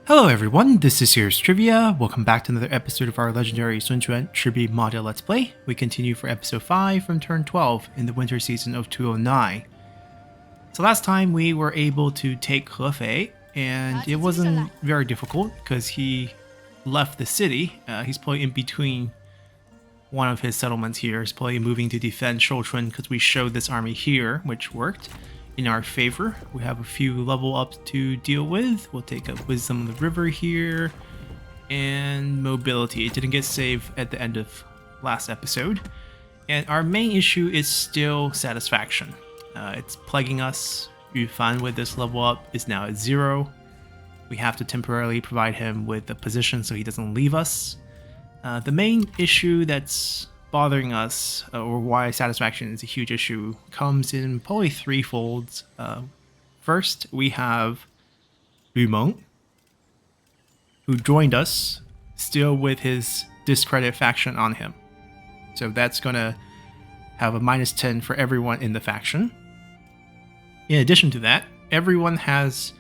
Hello everyone, this is Here's Trivia. Welcome back to another episode of our legendary Quan Chibi model Let's Play. We continue for episode 5 from turn 12 in the winter season of 209. So last time we were able to take Hefei, and it wasn't very difficult because he left the city. He's probably in between one of his settlements here. He's probably moving to defend Shouchun because we showed this army here, which worked in our favor. We have a few level ups to deal with. We'll take up Wisdom of the River here, and Mobility. It didn't get saved at the end of last episode. And our main issue is still Satisfaction. It's plaguing us. E05 with this level up is now at 0. We have to temporarily provide him with a position so he doesn't leave us. The main issue that's bothering us, or why Satisfaction is a huge issue, comes in probably three folds. First, we have Lu Meng, who joined us, still with his discredit faction on him. So that's going to have a -10 for everyone in the faction. In addition to that, everyone has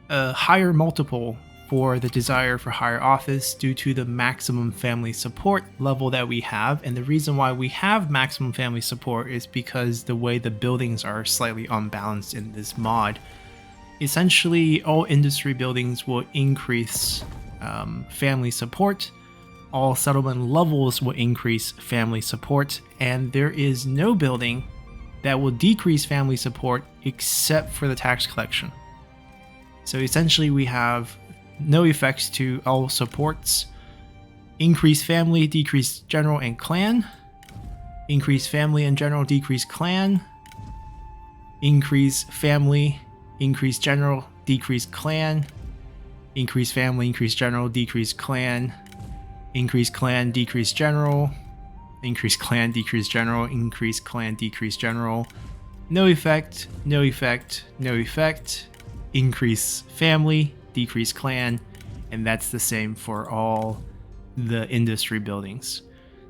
a higher multiple for the desire for higher office due to the maximum family support level that we have. And the reason why we have maximum family support is because the way the buildings are slightly unbalanced in this mod. Essentially, all industry buildings will increase family support, all settlement levels will increase family support, and there is no building that will decrease family support except for the tax collection. So essentially we have no effects to all supports. Increase family, decrease general and clan. Increase family and general, decrease clan. Increase family, increase general, decrease clan. Increase family, increase general, decrease clan. Increase clan, decrease general. Increase clan, decrease general, increase clan, decrease general. No effect, no effect, no effect. Increase family, decrease clan, and that's the same for all the industry buildings.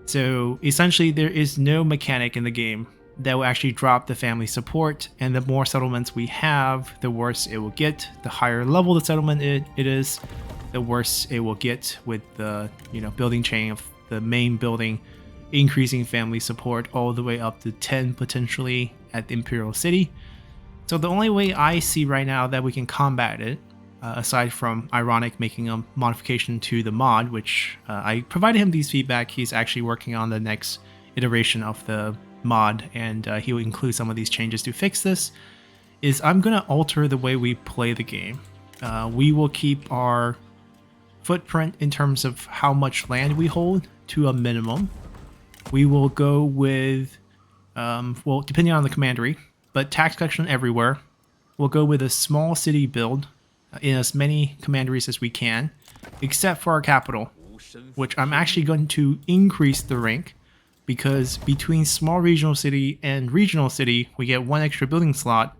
So essentially there is no mechanic in the game that will actually drop the family support, and the more settlements we have, the worse it will get. The higher level the settlement it is, the worse it will get, with the building chain of the main building increasing family support all the way up to 10 potentially at the Imperial City. So the only way I see right now that we can combat it, aside from Ironic making a modification to the mod, which I provided him these feedback. He's actually working on the next iteration of the mod, and he will include some of these changes to fix this, is I'm going to alter the way we play the game. We will keep our footprint in terms of how much land we hold to a minimum. We will go with, well, depending on the commandery, but tax collection everywhere. We'll go with a small city build in as many commanderies as we can, except for our capital, which I'm actually going to increase the rank, because between small regional city and regional city we get 1 extra building slot,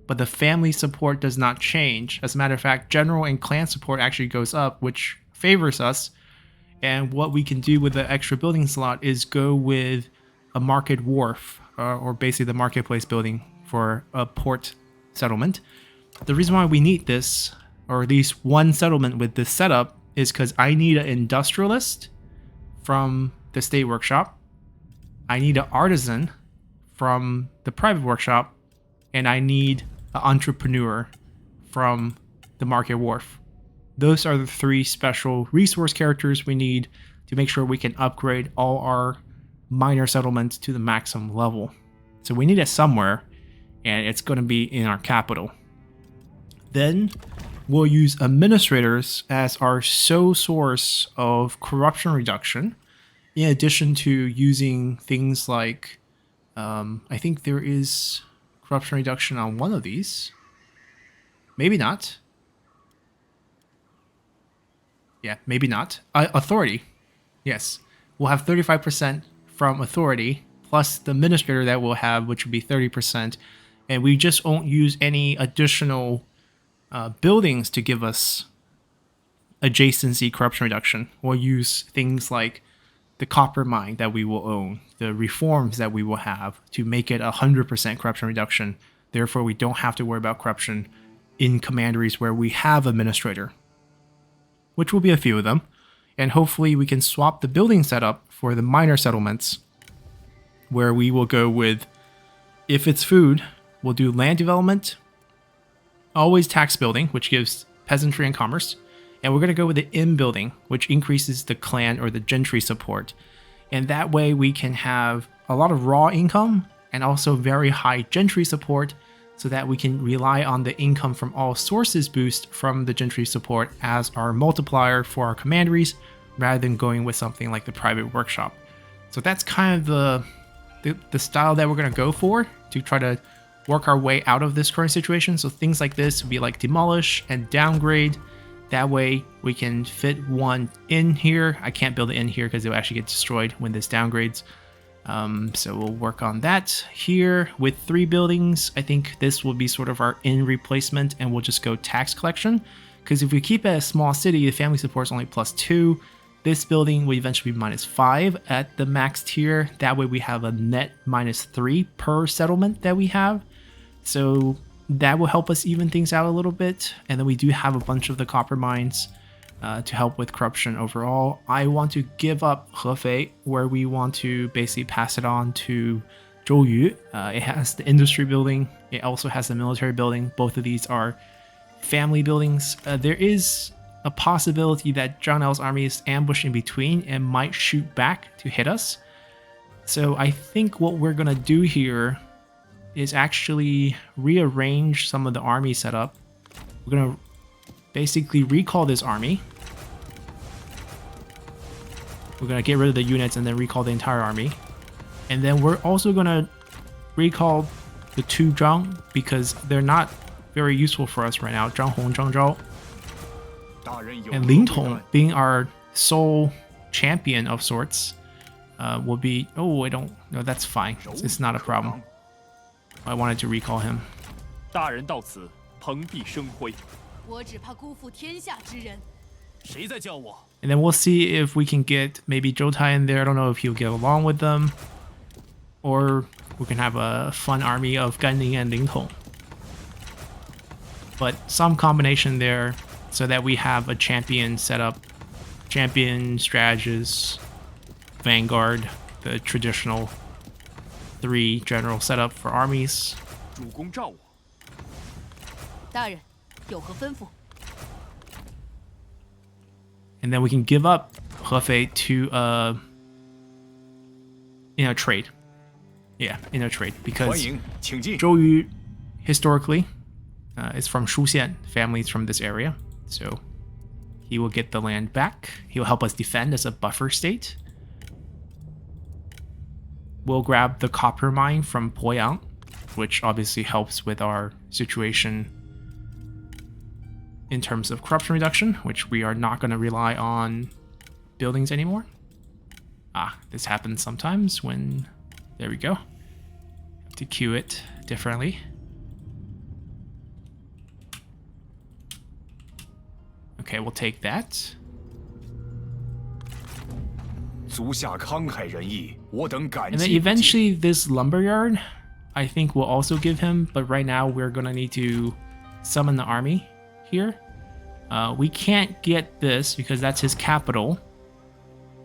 but the family support does not change. As a matter of fact, general and clan support actually goes up, which favors us. And what we can do with the extra building slot is go with a market wharf, or basically the marketplace building for a port settlement. The reason why we need this, or at least one settlement with this setup, is because I need an industrialist from the state workshop, I need an artisan from the private workshop, and I need an entrepreneur from the market wharf. Those are the 3 special resource characters we need to make sure we can upgrade all our minor settlements to the maximum level. So we need it somewhere, and it's going to be in our capital. Then we'll use administrators as our sole source of corruption reduction, in addition to using things like, I think there is corruption reduction on one of these. Maybe not. Yeah, maybe not. Authority. Yes. We'll have 35% from authority, plus the administrator that we'll have, which would be 30%. And we just won't use any additional buildings to give us adjacency corruption reduction. We'll use things like the copper mine that we will own, the reforms that we will have to make it 100% corruption reduction. Therefore, we don't have to worry about corruption in commanderies where we have administrator. which will be a few of them. And hopefully we can swap the building setup for the minor settlements, where we will go with, if it's food, we'll do land development, always tax building, which gives peasantry and commerce. And we're going to go with the inn building, which increases the clan or the gentry support. And that way we can have a lot of raw income and also very high gentry support, so that we can rely on the income from all sources boost from the gentry support as our multiplier for our commanderies, rather than going with something like the private workshop. So that's kind of the style that we're going to go for to try to work our way out of this current situation. So things like this would be like demolish and downgrade. That way we can fit one in here. I can't build it in here because it will actually get destroyed when this downgrades. So we'll work on that here with 3 buildings. I think this will be sort of our inn replacement, and we'll just go tax collection, because if we keep it a small city, the family support is only +2. This building will eventually be -5 at the max tier. That way we have a net -3 per settlement that we have. So that will help us even things out a little bit. And then we do have a bunch of the copper mines to help with corruption overall. I want to give up Hefei, where we want to basically pass it on to Zhouyu. It has the industry building. It also has the military building. Both of these are family buildings. There is a possibility that Zhang Nao's army is ambushed in between and might shoot back to hit us. So I think what we're going to do here is actually rearrange some of the army setup. We're going to basically recall this army. We're going to get rid of the units and then recall the entire army. And then we're also going to recall the 2 Zhang, because they're not very useful for us right now. Zhang Hong, Zhang Zhao, and Lin Tong being our sole champion of sorts will be... Oh, I don't... No, that's fine. It's not a problem. I wanted to recall him. And then we'll see if we can get maybe Zhou Tai in there. I don't know if he'll get along with them. Or we can have a fun army of Gan Ning and Ling Tong. But some combination there, so that we have a champion setup. Champion, strategist, vanguard, the traditional 3 general setup for armies. And then we can give up Hefei to in a trade. Yeah, in a trade, because Zhouyu historically is from Shuxian, families from this area. So he will get the land back. He'll help us defend as a buffer state. We'll grab the copper mine from Poyang, which obviously helps with our situation in terms of corruption reduction, which we are not going to rely on buildings anymore. Ah, this happens sometimes when... There we go. Have to queue it differently. Okay, we'll take that. And then eventually this lumberyard, I think we'll also give him, but right now we're going to need to summon the army here. We can't get this because that's his capital.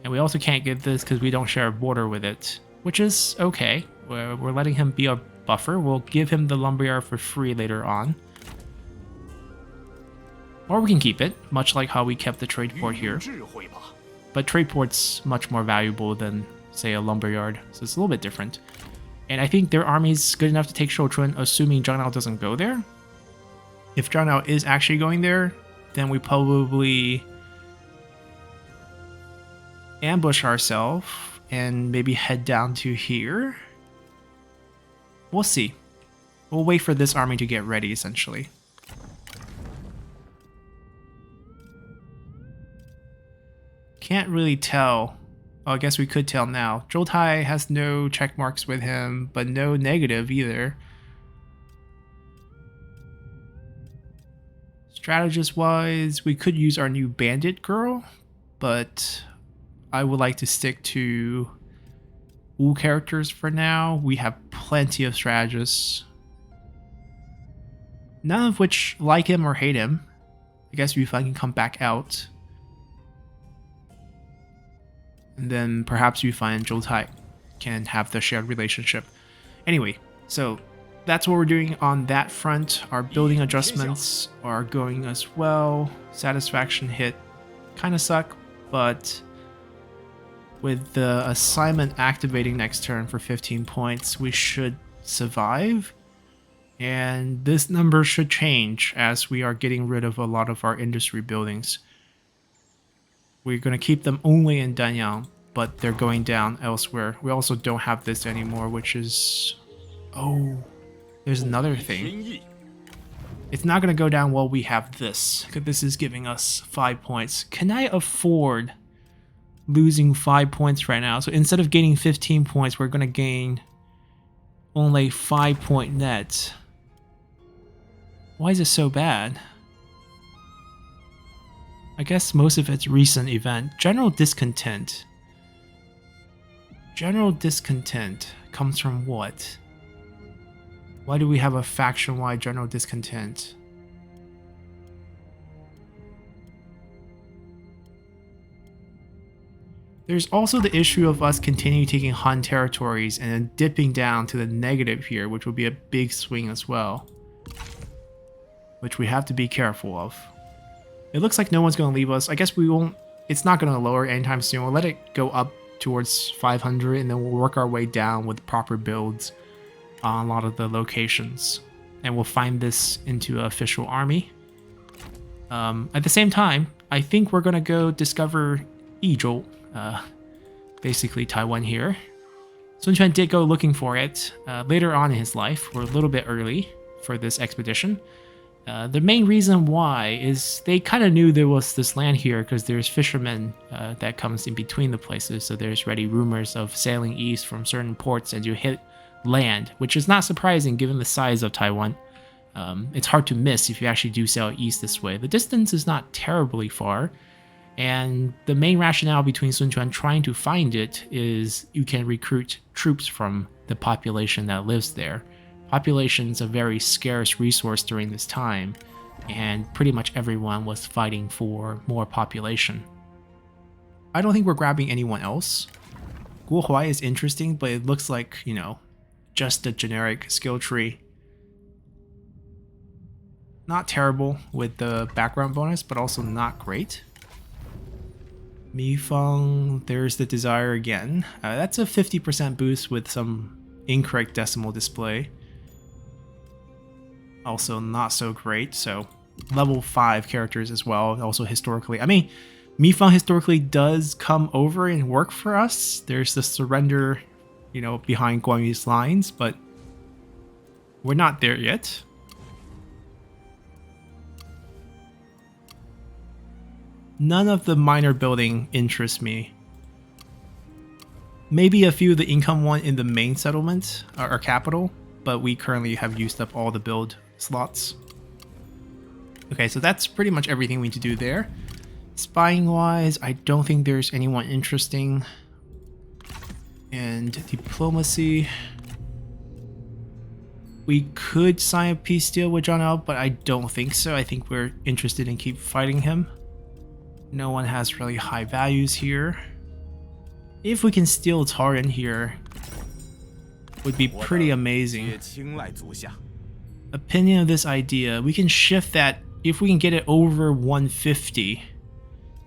And we also can't get this because we don't share a border with it, which is okay. We're letting him be a buffer. We'll give him the lumberyard for free later on. Or we can keep it, much like how we kept the trade port here. But trade port's much more valuable than, say, a lumberyard, so it's a little bit different. And I think their army's good enough to take Shouchun, assuming Zhang Nao doesn't go there. If Zhang Nao is actually going there, then we probably ambush ourselves and maybe head down to here. We'll see. We'll wait for this army to get ready, essentially. Can't really tell. Oh, I guess we could tell now. Zhou Tai has no check marks with him, but no negative either. Strategist-wise, we could use our new bandit girl, but I would like to stick to Wu characters for now. We have plenty of strategists, none of which like him or hate him. I guess if I can come back out. And then perhaps Yu Fan and Zhou Tai can have the shared relationship. Anyway, so that's what we're doing on that front. Our building adjustments are going as well. Satisfaction hit kind of suck, but with the assignment activating next turn for 15 points, we should survive. And this number should change as we are getting rid of a lot of our industry buildings. We're going to keep them only in Danyang, but they're going down elsewhere. We also don't have this anymore, which is... Oh, there's another thing. It's not going to go down while we have this, because this is giving us 5 points. Can I afford losing 5 points right now? So instead of gaining 15 points, we're going to gain only 5 point net. Why is it so bad? I guess most of it's recent event. General discontent. General discontent comes from what? Why do we have a faction-wide general discontent? There's also the issue of us continuing taking Han territories and then dipping down to the negative here, which would be a big swing as well, which we have to be careful of. It looks like no one's going to leave us. I guess we won't... It's not going to lower anytime soon. We'll let it go up towards 500 and then we'll work our way down with proper builds on a lot of the locations. And we'll find this into an official army. At the same time, I think we're going to go discover Yizhou, basically Taiwan here. Sun Quan did go looking for it later on in his life. We're a little bit early for this expedition. The main reason why is they kind of knew there was this land here because there's fishermen that comes in between the places. So there's already rumors of sailing east from certain ports and you hit land, which is not surprising given the size of Taiwan. It's hard to miss if you actually do sail east this way. The distance is not terribly far. And the main rationale between Sun Quan trying to find it is you can recruit troops from the population that lives there. Population is a very scarce resource during this time, and pretty much everyone was fighting for more population. I don't think we're grabbing anyone else. Guo Huai is interesting, but it looks like, you know, just a generic skill tree. Not terrible with the background bonus, but also not great. Mi Feng, there's the desire again. That's a 50% boost with some incorrect decimal display. Also not so great, so level 5 characters as well, also historically. I mean, Mi Feng historically does come over and work for us. There's the surrender, you know, behind Guan Yu's lines, but we're not there yet. None of the minor building interests me. Maybe a few of the income one in the main settlement, our capital, but we currently have used up all the build slots. Okay, so that's pretty much everything we need to do there. Spying wise, I don't think there's anyone interesting. And diplomacy, we could sign a peace deal with John L, but I don't think so. I think we're interested in keep fighting him. No one has really high values here. If we can steal Taran here, would be pretty amazing. Opinion of this idea, we can shift that. If we can get it over 150,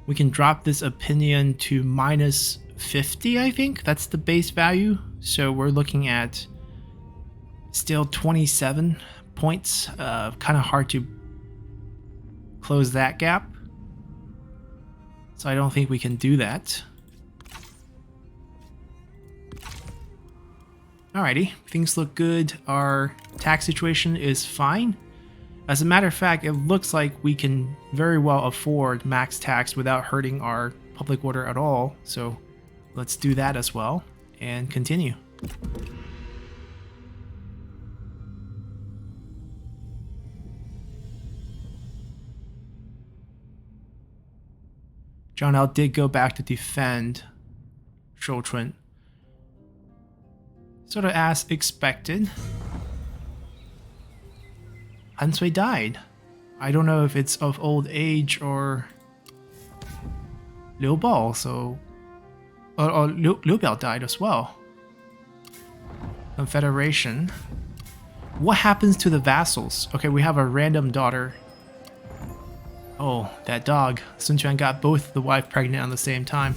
we can drop this opinion to minus 50, I think. That's the base value. So we're looking at still 27 points. Kind of hard to close that gap. So I don't think we can do that. Alrighty, things look good. Our tax situation is fine. As a matter of fact, it looks like we can very well afford max tax without hurting our public order at all. So let's do that as well and continue. John L did go back to defend Shouchun. Sort of as expected. Han Sui died. I don't know if it's of old age or Liu Bao, so Liu Biao died as well. Confederation. What happens to the vassals? Okay, we have a random daughter. Oh, that dog. Sun Quan got both the wife pregnant at the same time.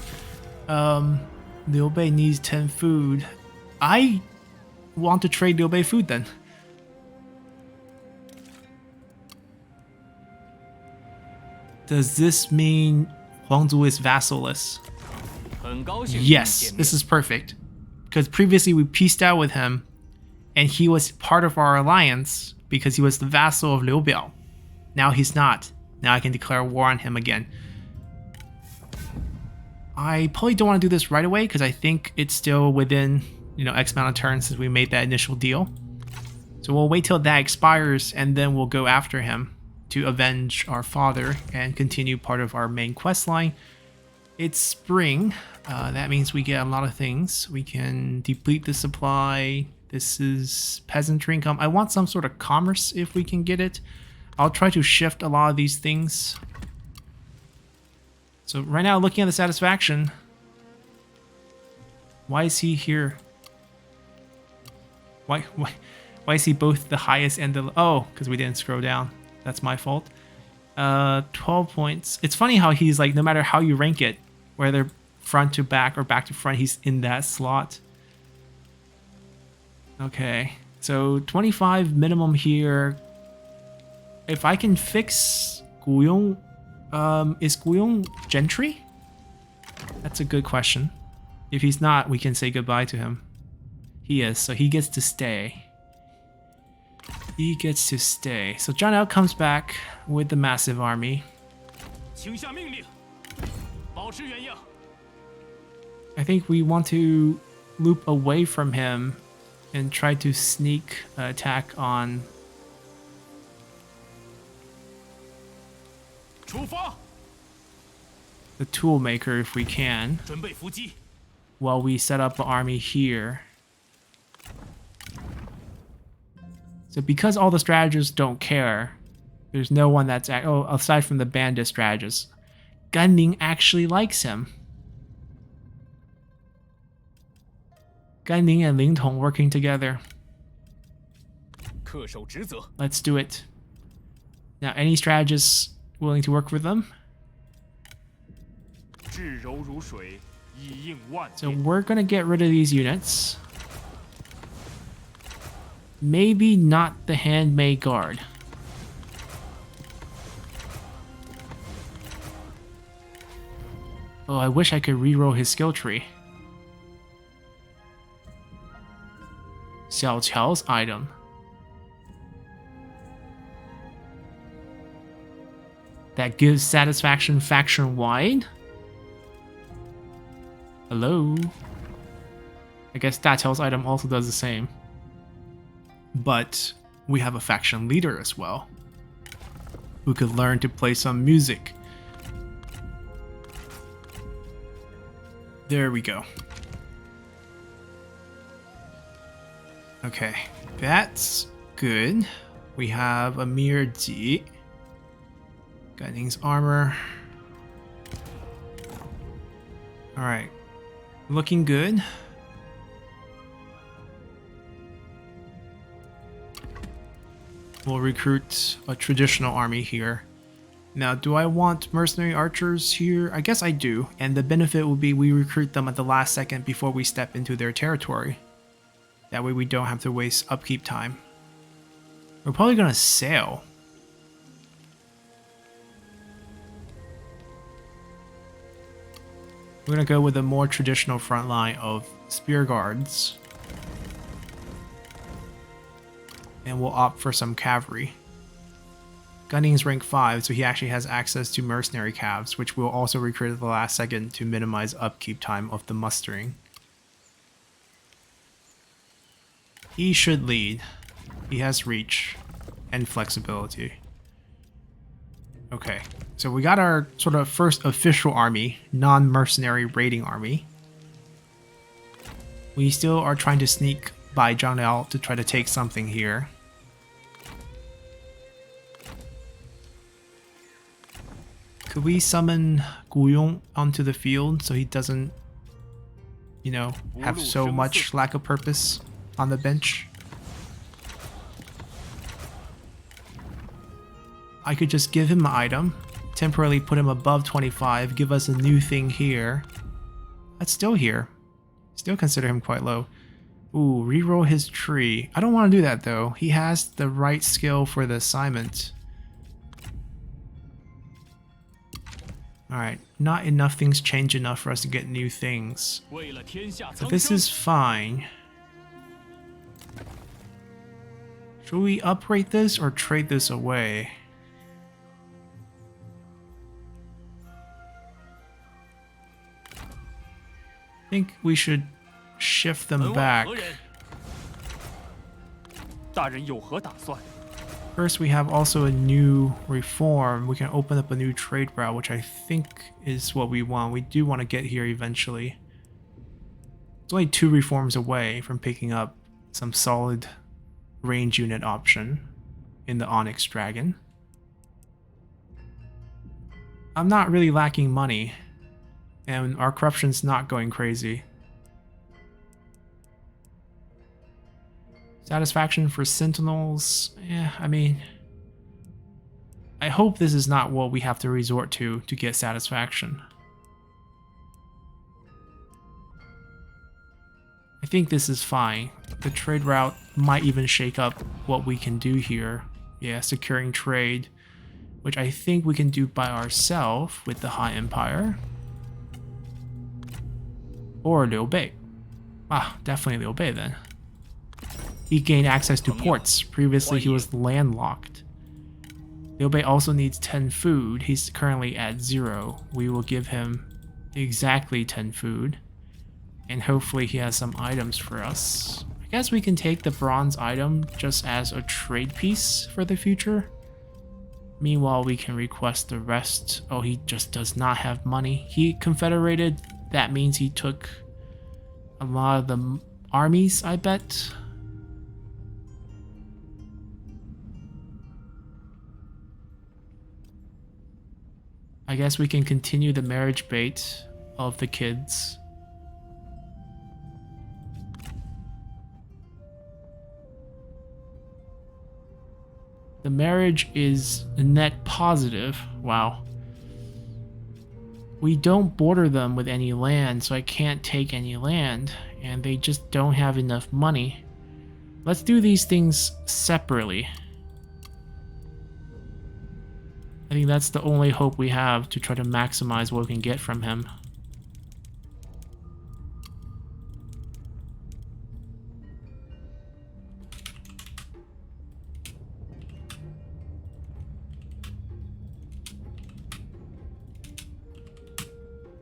Liu Bei needs 10 food. I want to trade Liu Bei food then. Does this mean Huangzu is vassalless? Yes, this is perfect. Because previously we peaced out with him, and he was part of our alliance because he was the vassal of Liu Biao. Now he's not. Now I can declare war on him again. I probably don't want to do this right away because I think it's still within, X amount of turns since we made that initial deal. So we'll wait till that expires and then we'll go after him to avenge our father and continue part of our main quest line. It's spring. That means we get a lot of things. We can deplete the supply. This is peasantry income. I want some sort of commerce if we can get it. I'll try to shift a lot of these things. So right now, looking at the satisfaction, why is he here? Why is he both the highest and the... Oh, because we didn't scroll down. That's my fault. 12 points. It's funny how he's like, no matter how you rank it, whether front to back or back to front, he's in that slot. Okay, so 25 minimum here. If I can fix Guyong, is Guyong gentry? That's a good question. If he's not, we can say goodbye to him. He is, so he gets to stay. He gets to stay. So Zhang Liao comes back with the massive army. I think we want to loop away from him and try to sneak attack on the tool maker if we can, while we set up an army here. So because all the strategists don't care, there's no one that's... Oh, aside from the bandit strategist, Gan Ning actually likes him. Gan Ning and Ling Tong working together. Let's do it. Now, any strategists willing to work with them? So we're gonna get rid of these units. Maybe not the handmade guard. Oh, I wish I could reroll his skill tree. Xiao Qiao's item. That gives satisfaction faction-wide? Hello? I guess Da Qiao's item also does the same. But we have a faction leader as well, who could learn to play some music. There we go. Okay, that's good. We have Amir Ji. Gan Ning's armor. Alright. Looking good. We'll recruit a traditional army here. Now, do I want mercenary archers here? I guess I do. And the benefit will be we recruit them at the last second before we step into their territory. That way we don't have to waste upkeep time. We're probably gonna sail. We're gonna go with a more traditional front line of spear guards. And we'll opt for some cavalry. Gan Ning's rank 5, so he actually has access to mercenary calves, which we'll also recruit at the last second to minimize upkeep time of the mustering. He should lead. He has reach and flexibility. Okay, so we got our sort of first official army, non-mercenary raiding army. We still are trying to sneak by Zhang Liao to try to take something here. Could we summon Guyong onto the field so he doesn't you know, have so much lack of purpose on the bench. I could just give him an item, temporarily put him above 25, give us a new thing here. That's still here. Still consider him quite low. Ooh, reroll his tree. I don't want to do that though. He has the right skill for the assignment. Alright, not enough things change enough for us to get new things. So this is fine. Should we upgrade this or trade this away? I think we should shift them back. First, we have also a new reform. We can open up a new trade route, which I think is what we want. We do want to get here eventually. It's only 2 reforms away from picking up some solid range unit option in the Onyx Dragon. I'm not really lacking money, and our corruption's not going crazy. Satisfaction for Sentinels, yeah, I mean, I hope this is not what we have to resort to get satisfaction. I think this is fine. The trade route might even shake up what we can do here. Yeah, securing trade, which I think we can do by ourselves with the High Empire. Or Liu Bei. Ah, definitely Liu Bei then. He gained access to ports. Previously, he was landlocked. Liu Bei also needs 10 food. He's currently at 0. We will give him exactly 10 food. And hopefully he has some items for us. I guess we can take the bronze item just as a trade piece for the future. Meanwhile, we can request the rest. Oh, he just does not have money. He confederated. That means he took a lot of the armies, I bet. I guess we can continue the marriage bait of the kids. The marriage is net positive. Wow. We don't border them with any land, so I can't take any land, and they just don't have enough money. Let's do these things separately. I think that's the only hope we have to try to maximize what we can get from him.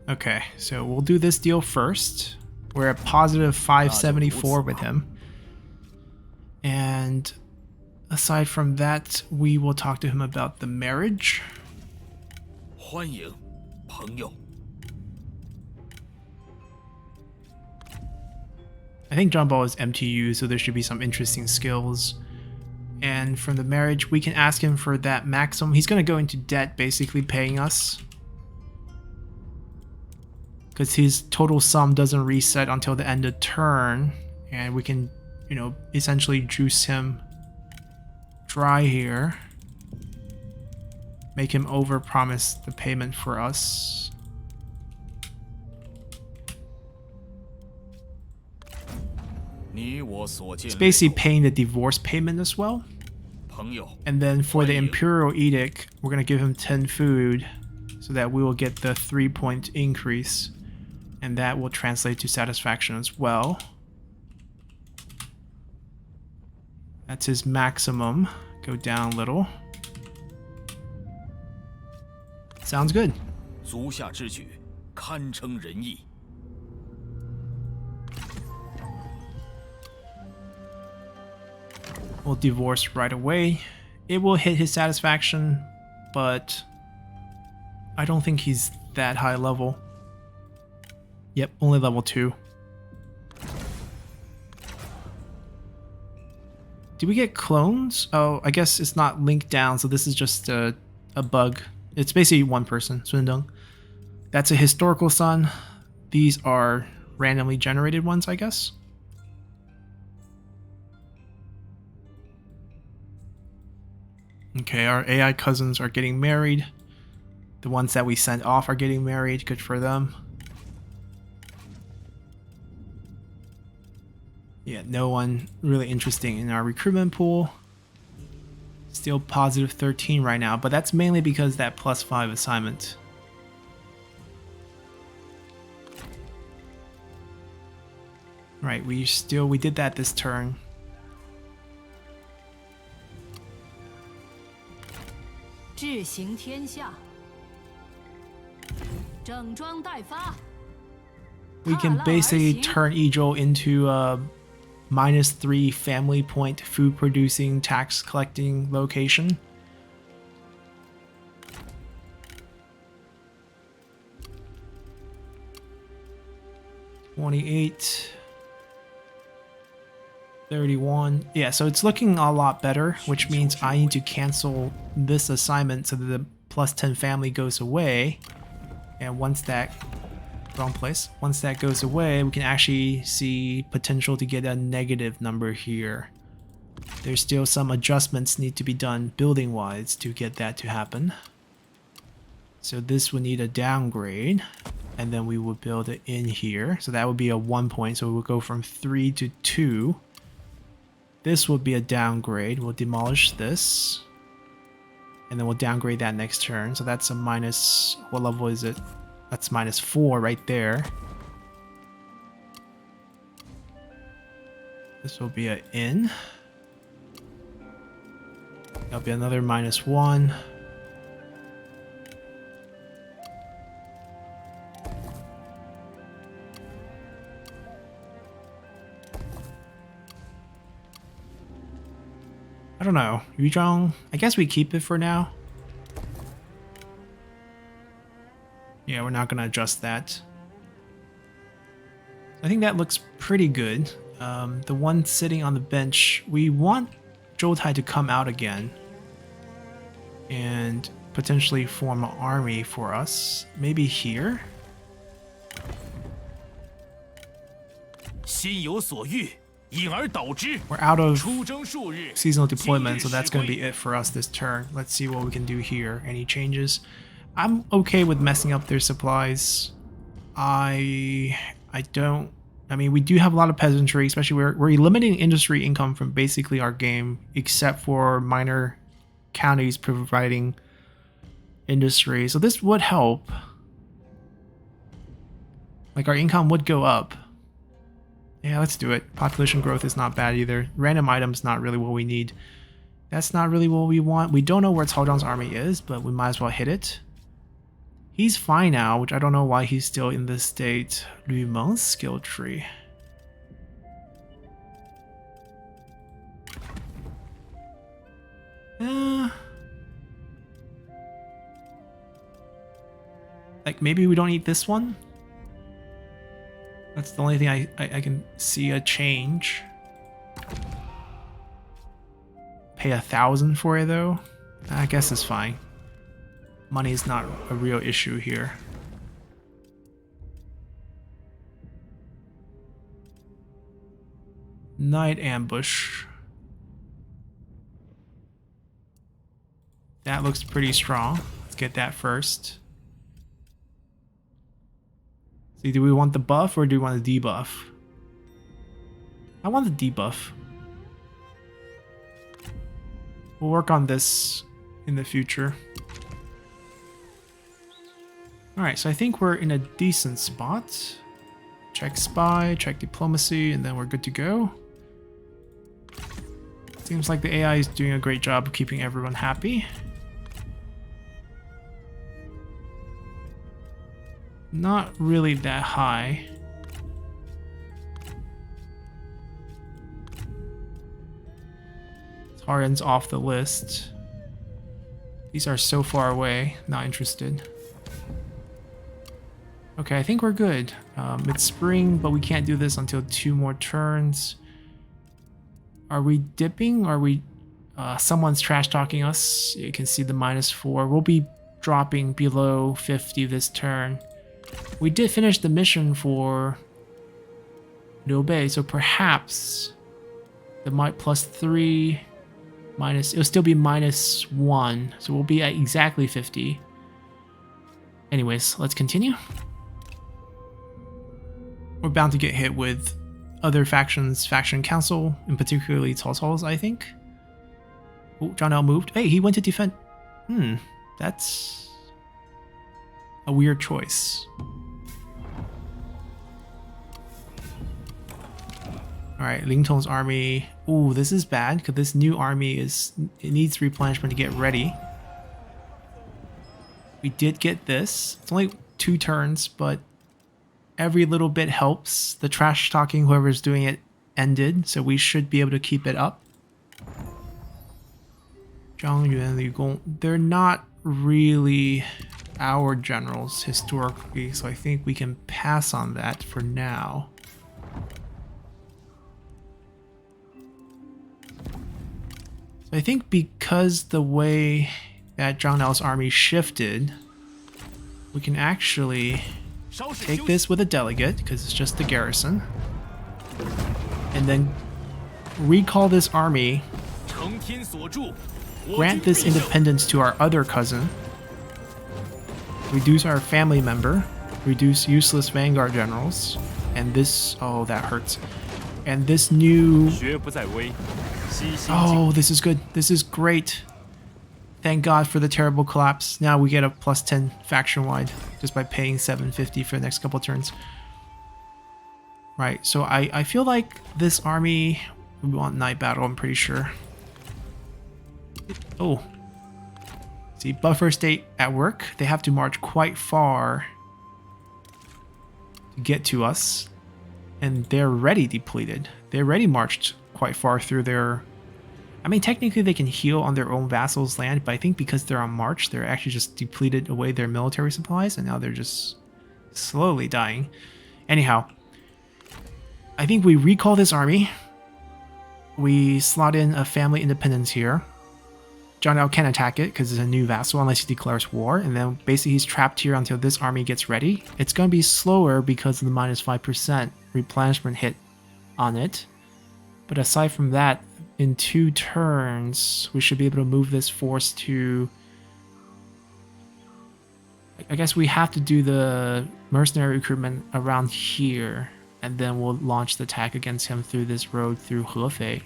Okay, so we'll do this deal first. We're at positive 574 with him. And aside from that, we will talk to him about the marriage. I think John Ball is MTU, so there should be some interesting skills. And from the marriage, we can ask him for that maximum. He's going to go into debt, basically paying us. Because his total sum doesn't reset until the end of turn. And we can, you know, essentially juice him dry here. Make him overpromise the payment for us. It's basically paying the divorce payment as well. And then for the Imperial Edict, we're going to give him 10 food so that we will get the 3-point increase. And that will translate to satisfaction as well. That's his maximum. Go down a little. Sounds good. We'll divorce right away. It will hit his satisfaction, but I don't think he's that high level. Yep, only level 2. Did we get clones? Oh, I guess it's not linked down, so this is just a bug. It's basically one person, Sundong. That's a historical son. These are randomly generated ones, I guess. Okay, our AI cousins are getting married. The ones that we sent off are getting married. Good for them. Yeah, no one really interesting in our recruitment pool. Still positive 13 right now, but that's mainly because that +5 assignment. Right, we did that this turn. We can basically turn Ezhou into a -3 family point food producing tax collecting location. $28, $31. Yeah, so it's looking a lot better, which means I need to cancel this assignment so that the +10 family goes away. And once that once that goes away, we can actually see potential to get a negative number here. There's still some adjustments need to be done building wise to get that to happen. So this would need a downgrade, and then we would build it in here. So that would be a 1 point, so we would go from 3 to 2. This would be a downgrade. We'll demolish this, and then we'll downgrade that next turn. So that's a minus, what level is it? That's -4 right there. This will be an in. That'll be another -1. I don't know. Yuzhong, I guess we keep it for now. Yeah, we're not going to adjust that. I think that looks pretty good. The one sitting on the bench, we want Zhoutai to come out again and potentially form an army for us. Maybe here? We're out of seasonal deployment, so that's going to be it for us this turn. Let's see what we can do here. Any changes? I'm okay with messing up their supplies. I mean, we do have a lot of peasantry, especially we're eliminating industry income from basically our game, except for minor counties providing industry. So this would help. Like, our income would go up. Yeah, let's do it. Population growth is not bad either. Random items not really what we need. That's not really what we want. We don't know where Cao Zhang's army is, but we might as well hit it. He's fine now, which I don't know why he's still in this state. Lu Meng's skill tree. Like, maybe we don't need this one? That's the only thing I can see a change. Pay 1,000 for it though? I guess it's fine. Money is not a real issue here. Night ambush. That looks pretty strong. Let's get that first. See, do we want the buff or do we want the debuff? I want the debuff. We'll work on this in the future. Alright, so I think we're in a decent spot. Check spy, check diplomacy, and then we're good to go. Seems like the AI is doing a great job of keeping everyone happy. Not really that high. Harden's off the list. These are so far away, not interested. Okay, I think we're good. It's spring, but we can't do this until 2 more turns. Are we dipping? Are we... someone's trash talking us. You can see the -4. We'll be dropping below 50 this turn. We did finish the mission for Liu Bei, so perhaps the might +3 minus, it'll still be -1, so we'll be at exactly 50. Anyways, let's continue. We're bound to get hit with other factions, faction council, and particularly Cao Cao's, I think. Oh, Zhang Liao moved. Hey, he went to defend. That's a weird choice. Alright, Ling Tong's army. Ooh, this is bad, because this new army it needs replenishment to get ready. We did get this. It's only 2 turns, but every little bit helps. The trash talking, whoever's doing it, ended, so we should be able to keep it up. Zhang Yuan, Liu Gong, they're not really our generals historically, so I think we can pass on that for now. So I think because the way that Zhang Liao's army shifted, we can actually take this with a delegate, because it's just the garrison, and then recall this army, grant this independence to our other cousin, reduce our family member, reduce useless vanguard generals, and this, oh, that hurts. And this new, oh, this is good. This is great. Thank God for the terrible collapse. Now we get a +10 faction-wide just by paying 750 for the next couple turns. Right, so I feel like this army, we want night battle, I'm pretty sure. Oh. See, buffer state at work. They have to march quite far to get to us. And they're already depleted. They already marched quite far through their... I mean, technically they can heal on their own vassal's land, but I think because they're on march, they're actually just depleted away their military supplies, and now they're just slowly dying. Anyhow, I think we recall this army. We slot in a family independence here. Zhang Liao can't attack it because it's a new vassal unless he declares war, and then basically he's trapped here until this army gets ready. It's going to be slower because of the -5% replenishment hit on it. But aside from that, in 2 turns, we should be able to move this force to... I guess we have to do the mercenary recruitment around here, and then we'll launch the attack against him through this road through Hefei.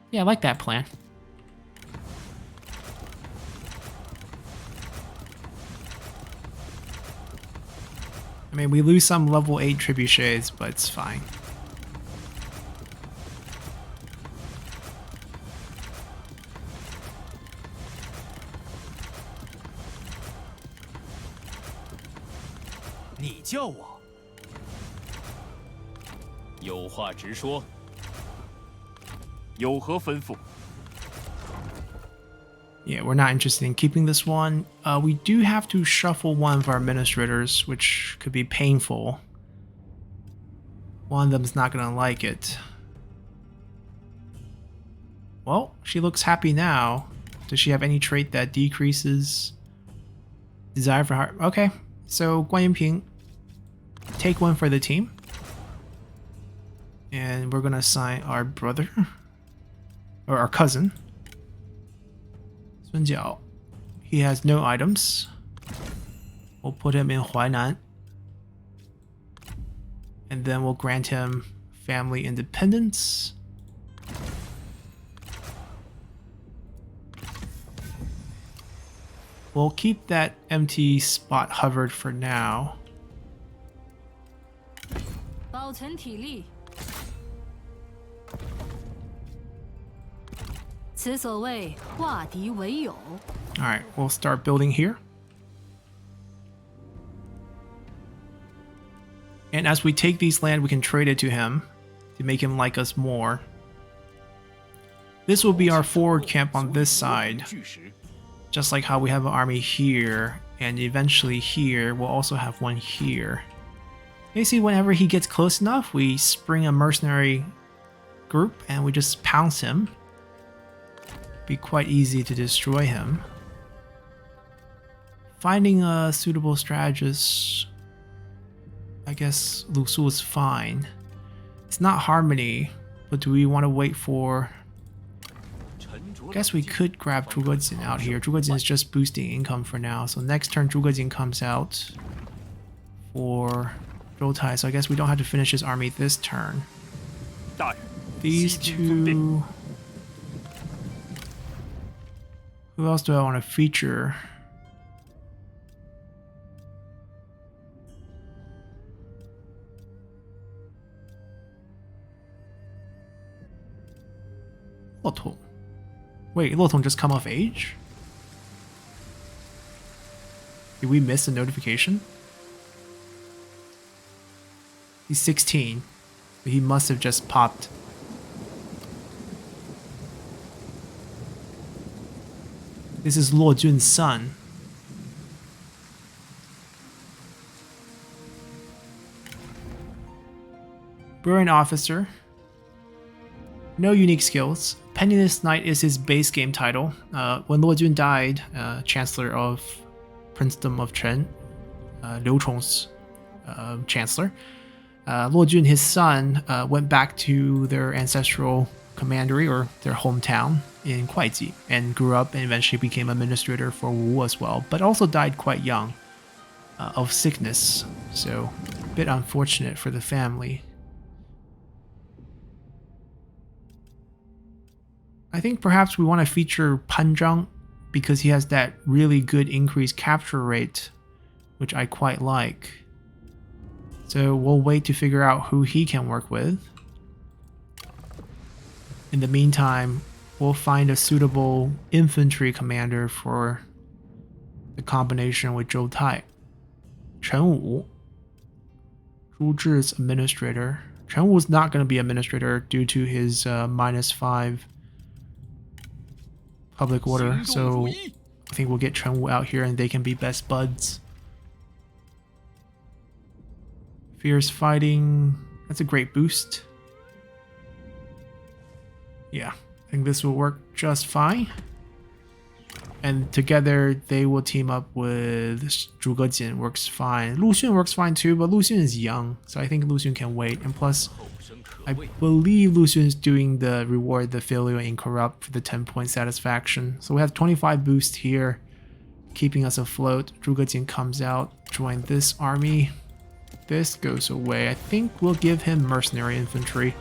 Yeah, I like that plan. I mean, we lose some level 8 trebuchets, but it's fine. Yeah, we're not interested in keeping this one. We do have to shuffle one of our administrators, which could be painful. One of them's not gonna like it. Well, she looks happy now. Does she have any trait that decreases desire for heart? Okay, so Guan Yinping, take one for the team. And we're gonna assign our brother, or our cousin, Sun Jiao. He has no items. We'll put him in Huainan. And then we'll grant him family independence. We'll keep that empty spot hovered for now. Alright, we'll start building here. And as we take these land, we can trade it to him to make him like us more. This will be our forward camp on this side. Just like how we have an army here, and eventually here, we'll also have one here. Basically, whenever he gets close enough, we spring a mercenary group and we just pounce him. Be quite easy to destroy him. Finding a suitable strategist. I guess Lusu is fine. It's not Harmony, but do we want to wait for... I guess we could grab Zhuge Jin out here. Zhuge Jin is just boosting income for now. So next turn Zhuge Jin comes out for Zhou Tai. So I guess we don't have to finish his army this turn. These two... Who else do I want to feature? Lotong. Wait, Lotong just come off age? Did we miss a notification? He's 16. He must have just popped. This is Luo Jun's son. Brilliant officer. No unique skills. Penniless Knight is his base game title. When Luo Jun died, Chancellor of Princedom of Chen, Liu Chong's Chancellor, Luo Jun, his son, went back to their ancestral commandery, or their hometown, in Kuaiji, and grew up and eventually became administrator for Wu as well, but also died quite young of sickness, so a bit unfortunate for the family. I think perhaps we want to feature Panzhang because he has that really good increased capture rate, which I quite like. So we'll wait to figure out who he can work with. In the meantime, we'll find a suitable infantry commander for the combination with Zhou Tai. Chen Wu, Zhu Zhi's administrator. Chen Wu's not going to be administrator due to his -5 public order, so I think we'll get Chen Wu out here and they can be best buds. Fierce fighting, that's a great boost. Yeah, I think this will work just fine. And together they will team up with Zhuge Jin, works fine. Lu Xun works fine too, but Lu Xun is young, so I think Lu Xun can wait. And plus, I believe Lu Xun is doing the reward the failure in corrupt for the 10-point satisfaction. So we have 25 boost here, keeping us afloat. Zhuge Jin comes out, join this army. This goes away. I think we'll give him mercenary infantry.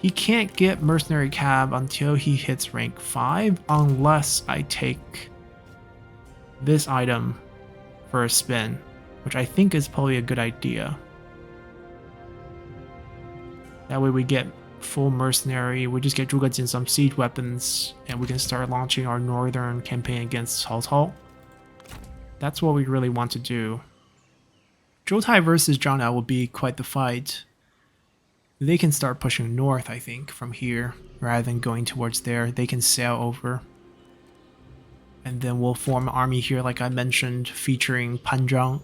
He can't get mercenary cab until he hits rank 5, unless I take this item for a spin, which I think is probably a good idea. That way we get full mercenary, we just get Zhuge Jin some siege weapons, and we can start launching our northern campaign against Cao Cao. That's what we really want to do. Zhou Tai versus Zhang Na will be quite the fight. They can start pushing north, I think, from here, rather than going towards there. They can sail over. And then we'll form an army here, like I mentioned, featuring Panzhang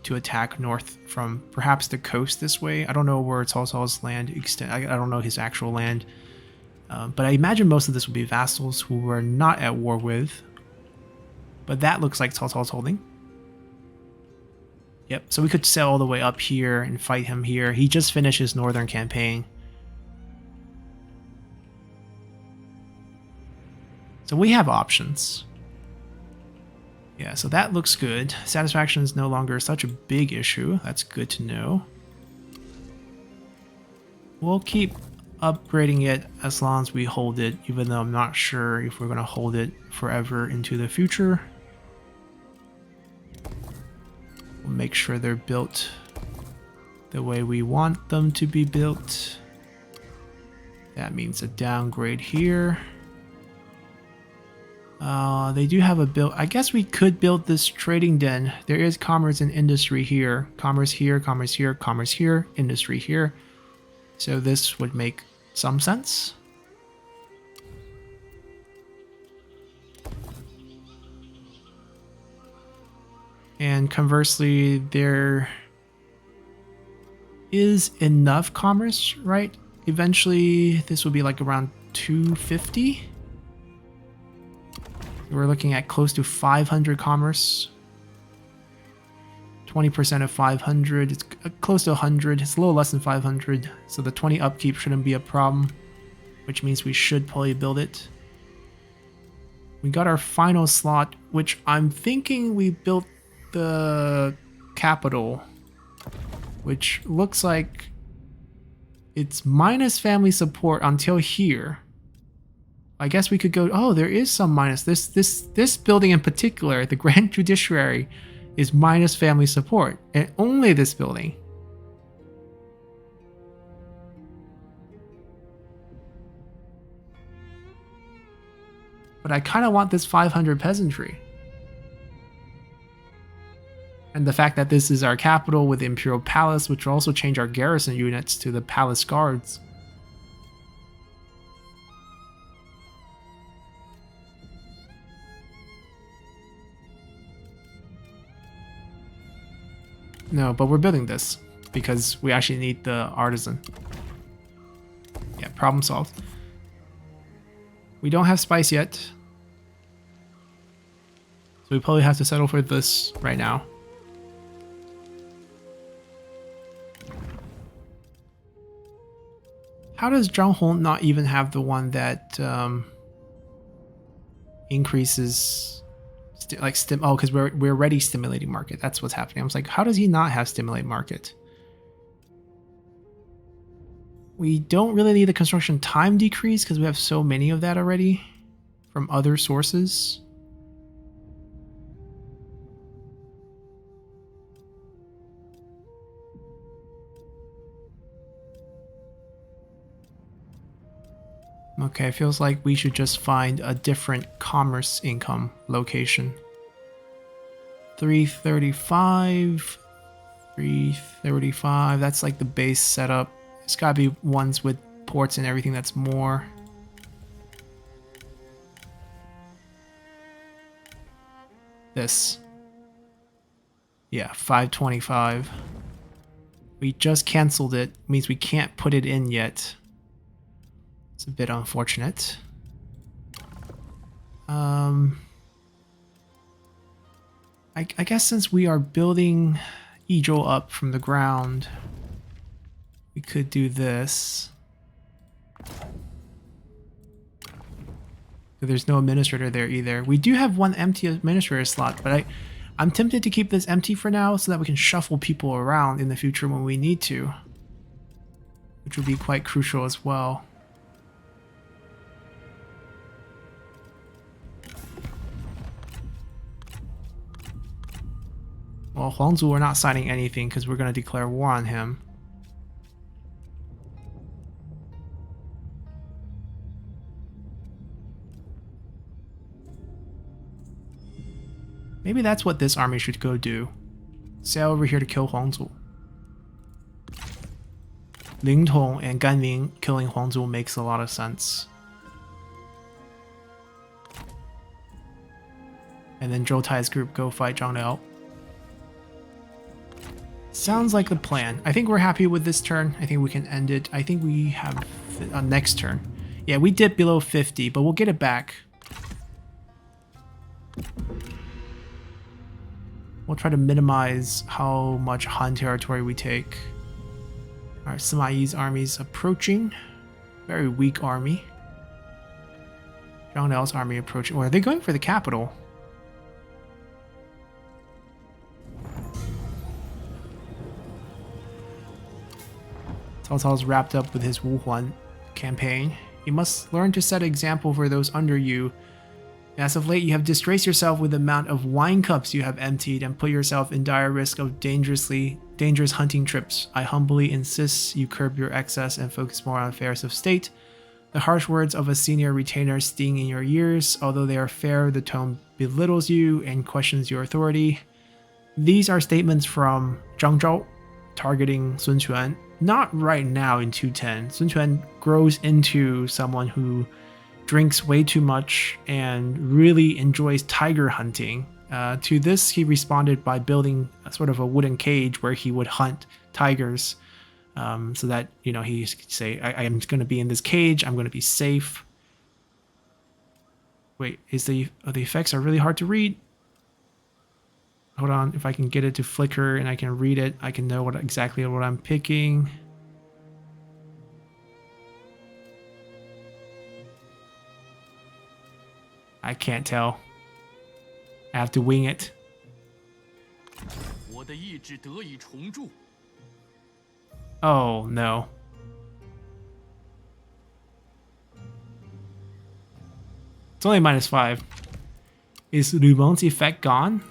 to attack north from perhaps the coast this way. I don't know where Cao Cao's land extend. I don't know his actual land. But I imagine most of this will be vassals who we're not at war with. But that looks like Cao Cao's holding. Yep, so we could sail all the way up here and fight him here. He just finished his northern campaign. So we have options. Yeah, so that looks good. Satisfaction is no longer such a big issue. That's good to know. We'll keep upgrading it as long as we hold it, even though I'm not sure if we're going to hold it forever into the future. We'll make sure they're built the way we want them to be built. That means a downgrade here. They do have a build. I guess we could build this trading den. There is commerce and industry here. Commerce here, commerce here, commerce here, industry here. So this would make some sense. And conversely, there is enough commerce, right? Eventually, this will be like around 250. We're looking at close to 500 commerce 20% of 500. It's close to 100. It's a little less than 500. So the 20 upkeep shouldn't be a problem, which means we should probably build it. We got our final slot, which I'm thinking we built the capital, which looks like it's minus family support until here. I guess we could go, oh, there is some minus. This building in particular, the Grand Judiciary, is minus family support, and only this building. But I kind of want this 500 peasantry. And the fact that this is our capital with the Imperial Palace, which will also change our garrison units to the Palace Guards. No, but we're building this because we actually need the artisan. Yeah, problem solved. We don't have spice yet, so we probably have to settle for this right now. How does Zhang not even have the one that increases... oh, because we're already stimulating market. That's what's happening. I was like, how does he not have stimulate market? We don't really need the construction time decrease because we have so many of that already from other sources. Okay, it feels like we should just find a different commerce income location. 335, 335, that's like the base setup. It's gotta be ones with ports and everything that's more. This. Yeah, 525. We just canceled it, means we can't put it in yet. It's a bit unfortunate. I guess since we are building Yizhou up from the ground, we could do this. There's no administrator there either. We do have one empty administrator slot, but I'm tempted to keep this empty for now so that we can shuffle people around in the future when we need to, which would be quite crucial as well. Well, Huangzu, we're not signing anything because we're going to declare war on him. Maybe that's what this army should go do. Sail over here to kill Huangzu. Ling Tong and Gan Ning killing Huangzu makes a lot of sense. And then Zhou Tai's group go fight Zhang Liao. Sounds like the plan. I think we're happy with this turn. I think we can end it. I think we have a next turn. Yeah, we dipped below 50, but we'll get it back. We'll try to minimize how much Han territory we take. Alright, Sima Yi's army's approaching. Very weak army. Zhang Liao's army approaching. Or are they going for the capital? Cao Cao's wrapped up with his Wuhuan campaign. You must learn to set an example for those under you. As of late, you have disgraced yourself with the amount of wine cups you have emptied and put yourself in dire risk of dangerous hunting trips. I humbly insist you curb your excess and focus more on affairs of state. The harsh words of a senior retainer sting in your ears. Although they are fair, the tone belittles you and questions your authority. These are statements from Zhang Zhao, targeting Sun Quan. Not right now in 210. Sun Quan grows into someone who drinks way too much and really enjoys tiger hunting. To this, he responded by building a sort of a wooden cage where he would hunt tigers, so that, you know, he could say, I'm going to be in this cage, I'm going to be safe. Wait, the effects are really hard to read. Hold on, if I can get it to flicker and I can read it, I can know exactly what I'm picking. I can't tell. I have to wing it. Oh no. It's only -5. Is Rumon's effect gone?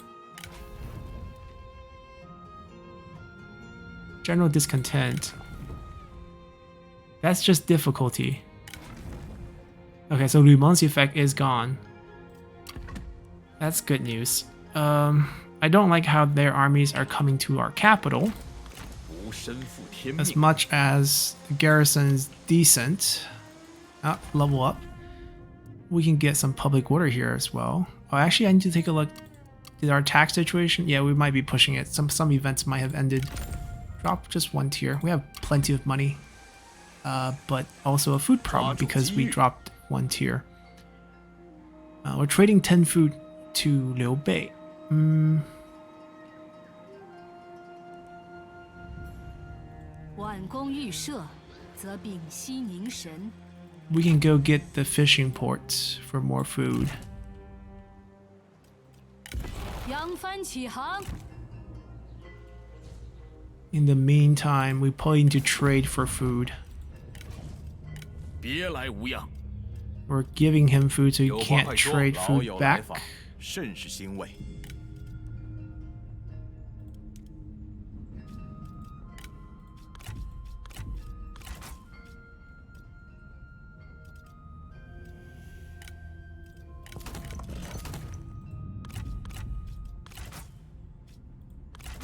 General discontent. That's just difficulty. Okay, so Rumon's effect is gone. That's good news. I don't like how their armies are coming to our capital. As much as the garrison's decent. Level up. We can get some public order here as well. Oh, actually, I need to take a look. Did our tax situation? Yeah, we might be pushing it. Some events might have ended. Drop just 1 tier. We have plenty of money. But also a food problem because we dropped 1 tier. We're trading 10 food to Liu Bei. We can go get the fishing ports for more food. In the meantime, we probably need to trade for food. We're giving him food so he can't trade food back.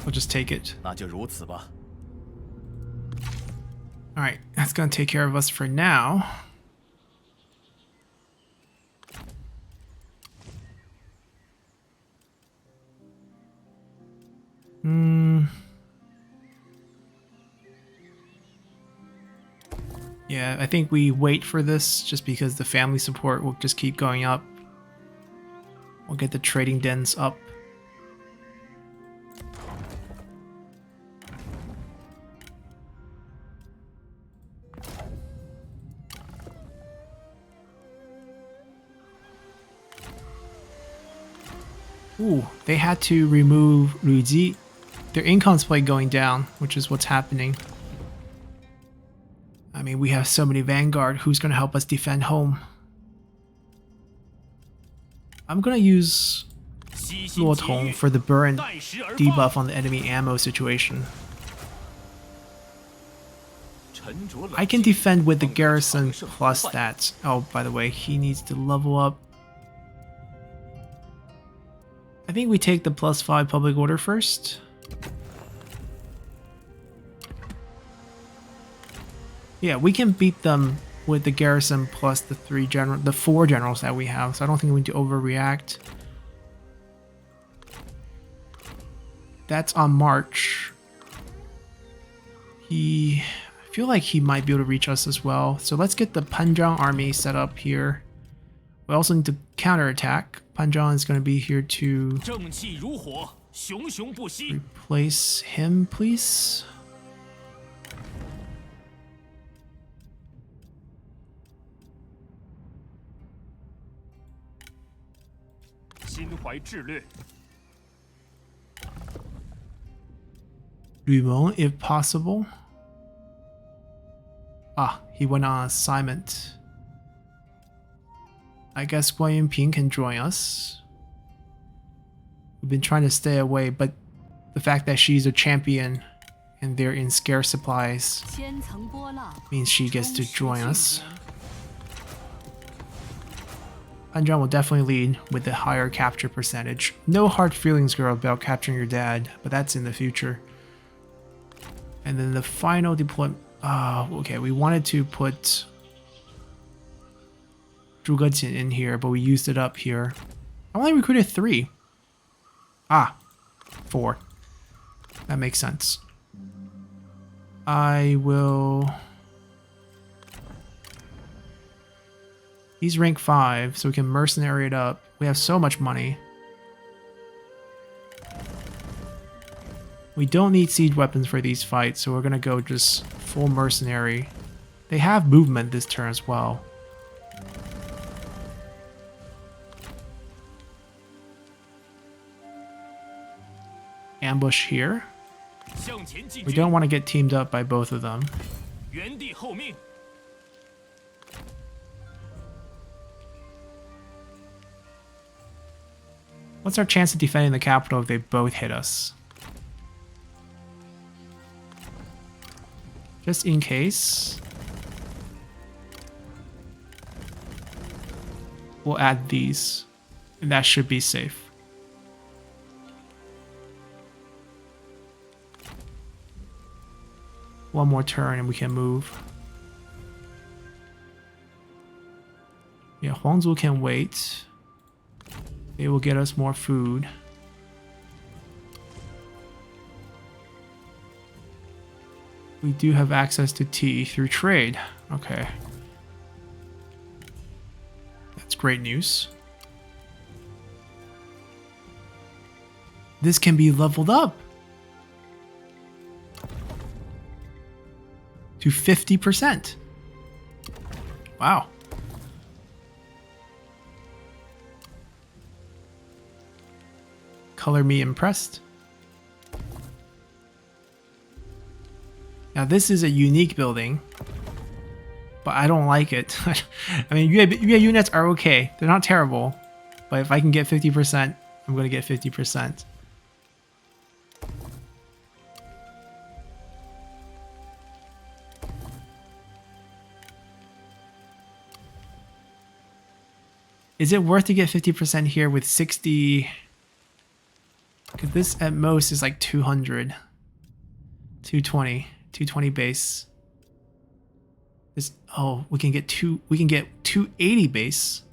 We'll just take it. Alright, that's gonna take care of us for now. Yeah, I think we wait for this just because the family support will just keep going up. We'll get the trading dens up. Ooh, they had to remove Ruji. Their income's probably going down, which is what's happening. I mean, we have so many Vanguard. Who's going to help us defend home? I'm going to use Luotong for the burn debuff on the enemy ammo situation. I can defend with the garrison plus that. Oh, by the way, he needs to level up. I think we take the +5 public order first. Yeah, we can beat them with the garrison plus the 4 generals that we have, so I don't think we need to overreact. That's on March. I feel like he might be able to reach us as well. So let's get the Panjang army set up here. We also need to counterattack. Panjang is going to be here to replace him, please. Lumon, if possible. Ah, he went on assignment. I guess Guan Yunping can join us. We've been trying to stay away, but the fact that she's a champion and they're in scarce supplies means she gets to join us. Panjang will definitely lead with the higher capture percentage. No hard feelings, girl, about capturing your dad, but that's in the future. And then the final deployment. Okay, we wanted to put Zhuge Jin in here, but we used it up here. I only recruited 3. 4. That makes sense. I will... He's rank 5, so we can mercenary it up. We have so much money. We don't need siege weapons for these fights, so we're gonna go just full mercenary. They have movement this turn as well. Ambush here. We don't want to get teamed up by both of them. What's our chance of defending the capital if they both hit us? Just in case, we'll add these, and that should be safe. One more turn and we can move. Yeah, Huangzhou can wait. They will get us more food. We do have access to tea through trade. Okay. That's great news. This can be leveled up to 50%. Wow. Color me impressed. Now this is a unique building, but I don't like it. I mean, UA units are okay. They're not terrible, but if I can get 50%, I'm going to get 50%. Is it worth to get 50% here with 60? Because this at most is like 200, 220 base. This, oh, we can get 280 base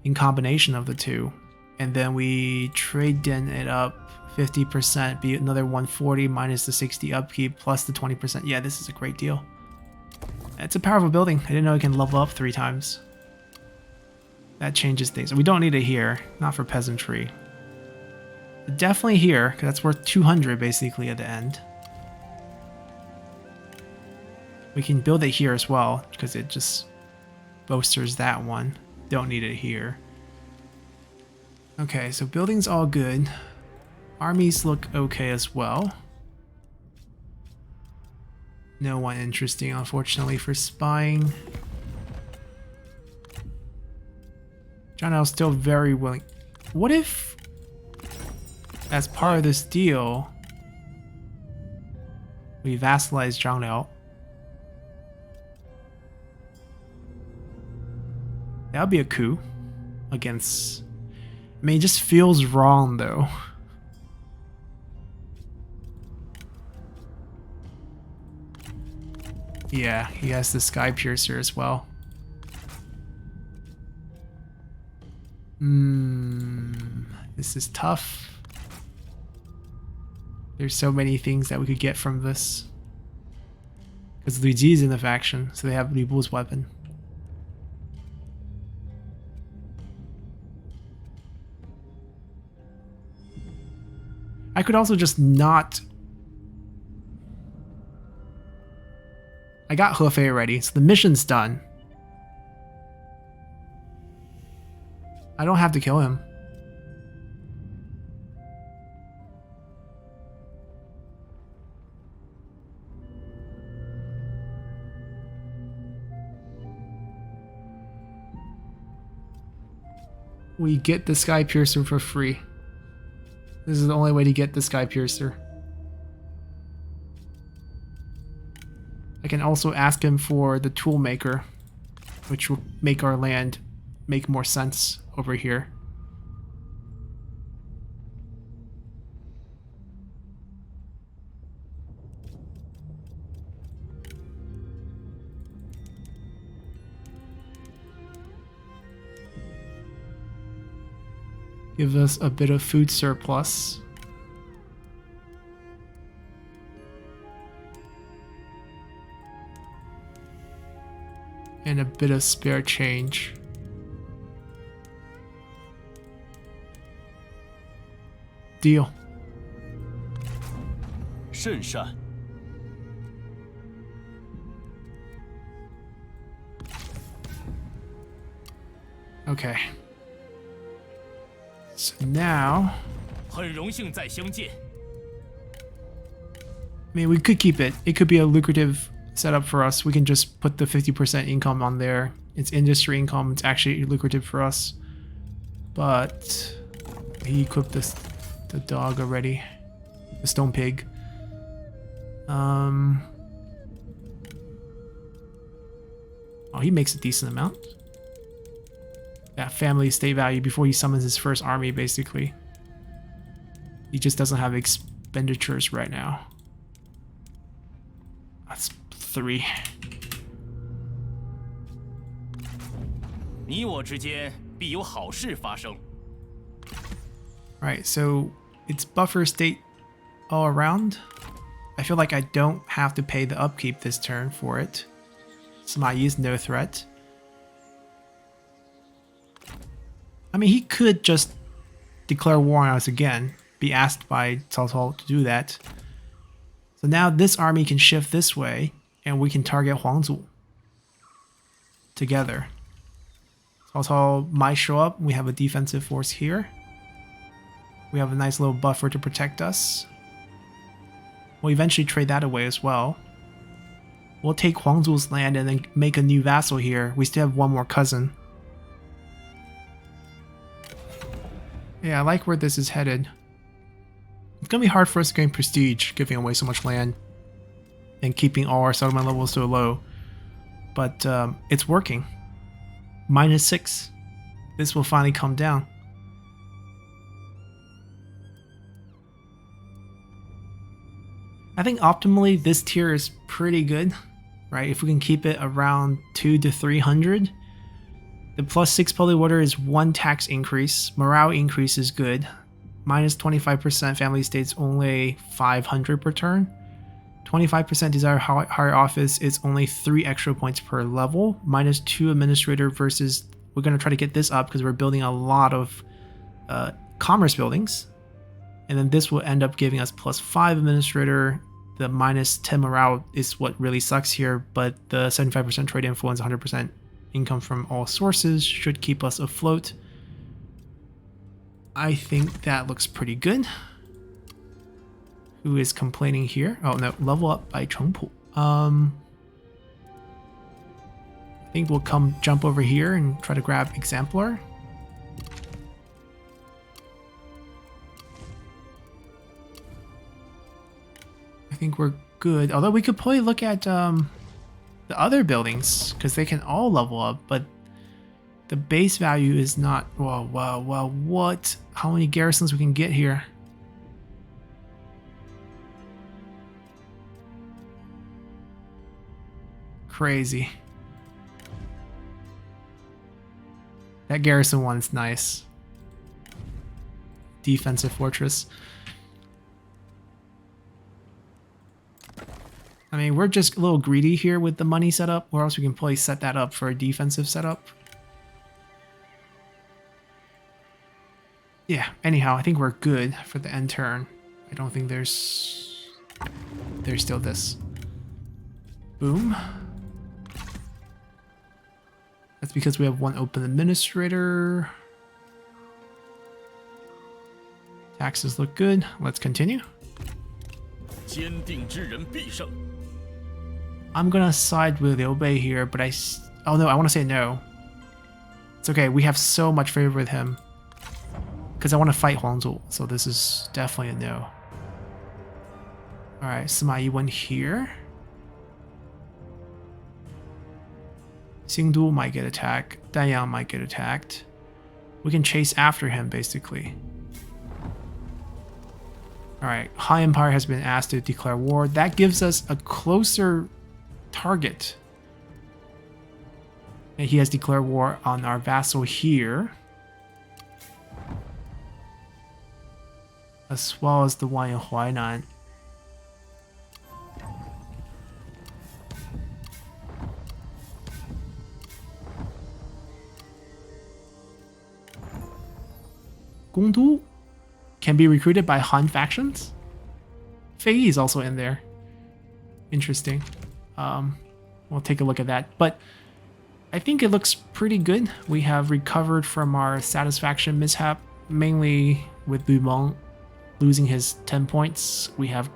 in combination of the two, and then we trade in it up 50%, be another 140 minus the 60 upkeep plus the 20%. Yeah, this is a great deal. It's a powerful building. I didn't know it can level up 3 times. That changes things. We don't need it here, not for peasantry. Definitely here, because that's worth 200 basically at the end. We can build it here as well, because it just bolsters that one. Don't need it here. Okay, so building's all good. Armies look okay as well. No one interesting, unfortunately, for spying. John L's still very willing. What if, as part of this deal, we vassalize Zhang Liao? That would be a coup against... I mean, it just feels wrong, though. Yeah, he has the Sky Piercer as well. This is tough. There's so many things that we could get from this. Because Lu Ji's in the faction, so they have Lu Bu's weapon. I could also just not... I got Hefei ready, so the mission's done. I don't have to kill him. We get the Sky Piercer for free. This is the only way to get the Sky Piercer. I can also ask him for the Toolmaker, which will make our land make more sense over here. Give us a bit of food surplus. And a bit of spare change. Deal. 甚善。 Okay. So now, 很荣幸再相见。 I mean, we could keep it. It could be a lucrative setup for us. We can just put the 50% income on there. It's industry income. It's actually lucrative for us. But he equipped the dog already. The stone pig. Oh, he makes a decent amount. That family estate value before he summons his first army, basically. He just doesn't have expenditures right now. That's 3. 你我之间必有好事发生。 Alright, so it's buffer state all around. I feel like I don't have to pay the upkeep this turn for it. Sima is no threat. I mean, he could just declare war on us again, be asked by Cao Cao to do that. So now this army can shift this way, and we can target Huangzu together. Cao Cao might show up. We have a defensive force here. We have a nice little buffer to protect us. We'll eventually trade that away as well. We'll take Huangzu's land and then make a new vassal here. We still have one more cousin. Yeah, I like where this is headed. It's gonna be hard for us to gain prestige, giving away so much land and keeping all our settlement levels so low. But it's working. -6. This will finally come down. I think optimally this tier is pretty good, right? If we can keep it around 200 to 300. The +6 Poly Water is 1 tax increase. Morale increase is good. -25% family estates only 500 per turn. 25% desire higher office is only 3 extra points per level. -2 administrator versus, we're going to try to get this up because we're building a lot of commerce buildings. And then this will end up giving us +5 administrator. The -10 morale is what really sucks here, but the 75% trade influence, 100% income from all sources should keep us afloat. I think that looks pretty good. Who is complaining here? Oh no, level up by Chengpu. I think we'll jump over here and try to grab Exemplar. I think we're good. Although we could probably look at the other buildings because they can all level up, but the base value is not. Wow, what? How many garrisons we can get here? Crazy. That garrison one's nice. Defensive fortress. I mean, we're just a little greedy here with the money setup, or else we can probably set that up for a defensive setup. Yeah, anyhow, I think we're good for the end turn. I don't think there's still this. Boom. That's because we have 1 open administrator. Taxes look good. Let's continue. 坚定之人必胜。 I'm gonna side with Liu Bei here, but oh no, I want to say no. It's okay, we have so much favor with him. Because I want to fight Huangzu, so this is definitely a no. Alright, Sima Yi went here. Xingdu might get attacked. Danyang might get attacked. We can chase after him, basically. Alright, Han Empire has been asked to declare war. That gives us a closer target. And he has declared war on our vassal here. As well as the one in Huainan. Gongdu can be recruited by Han factions. Fei Yi is also in there. Interesting. We'll take a look at that. But I think it looks pretty good. We have recovered from our satisfaction mishap, mainly with Lu Meng losing his 10 points. We have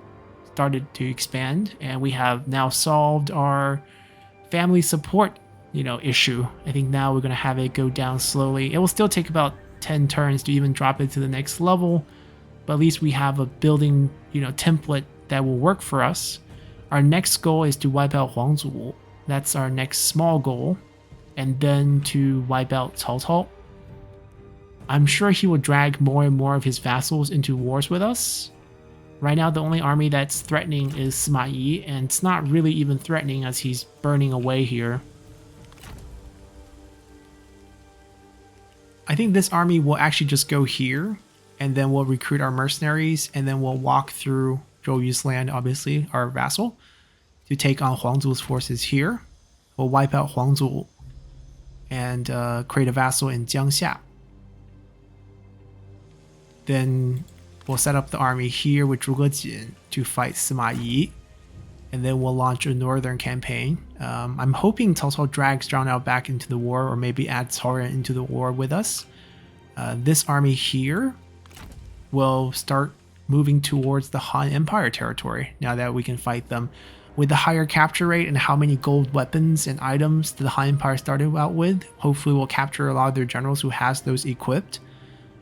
started to expand, and we have now solved our family support, issue. I think now we're going to have it go down slowly. It will still take about 10 turns to even drop it to the next level, but at least we have a building, template that will work for us. Our next goal is to wipe out Huangzu. That's our next small goal. And then to wipe out Cao Cao. I'm sure he will drag more and more of his vassals into wars with us. Right now, the only army that's threatening is Sima Yi, and it's not really even threatening as he's burning away here. I think this army will actually just go here, and then we'll recruit our mercenaries, and then we'll walk through Zhou Yu's land, obviously, our vassal, to take on Huangzu's forces here. We'll wipe out Huangzu and create a vassal in Jiangxia. Then we'll set up the army here with Zhuge Jin to fight Sima Yi, and then we'll launch a northern campaign. I'm hoping Cao Cao drags Zhao Nao back into the war, or maybe adds Cao Ren into the war with us. This army here will start moving towards the Han Empire territory now that we can fight them. With the higher capture rate and how many gold weapons and items the Han Empire started out with, hopefully we'll capture a lot of their generals who has those equipped,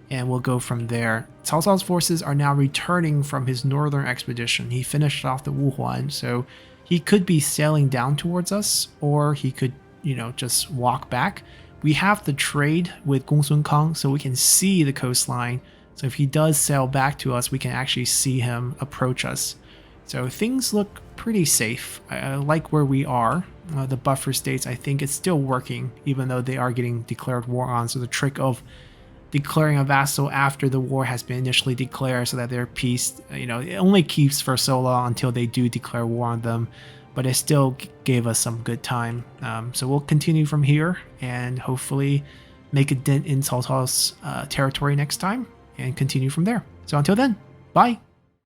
and we'll go from there. Cao Cao's forces are now returning from his northern expedition. He finished off the Wuhuan, so he could be sailing down towards us, or he could, just walk back. We have the trade with Gongsun Kang, so we can see the coastline. So if he does sail back to us, we can actually see him approach us. So things look pretty safe. I like where we are. The buffer states, I think it's still working, even though they are getting declared war on. So the trick of declaring a vassal after the war has been initially declared so that their peace, it only keeps for so long until they do declare war on them. But it still gave us some good time. So we'll continue from here and hopefully make a dent in Cao Cao's territory next time and continue from there. So until then, bye!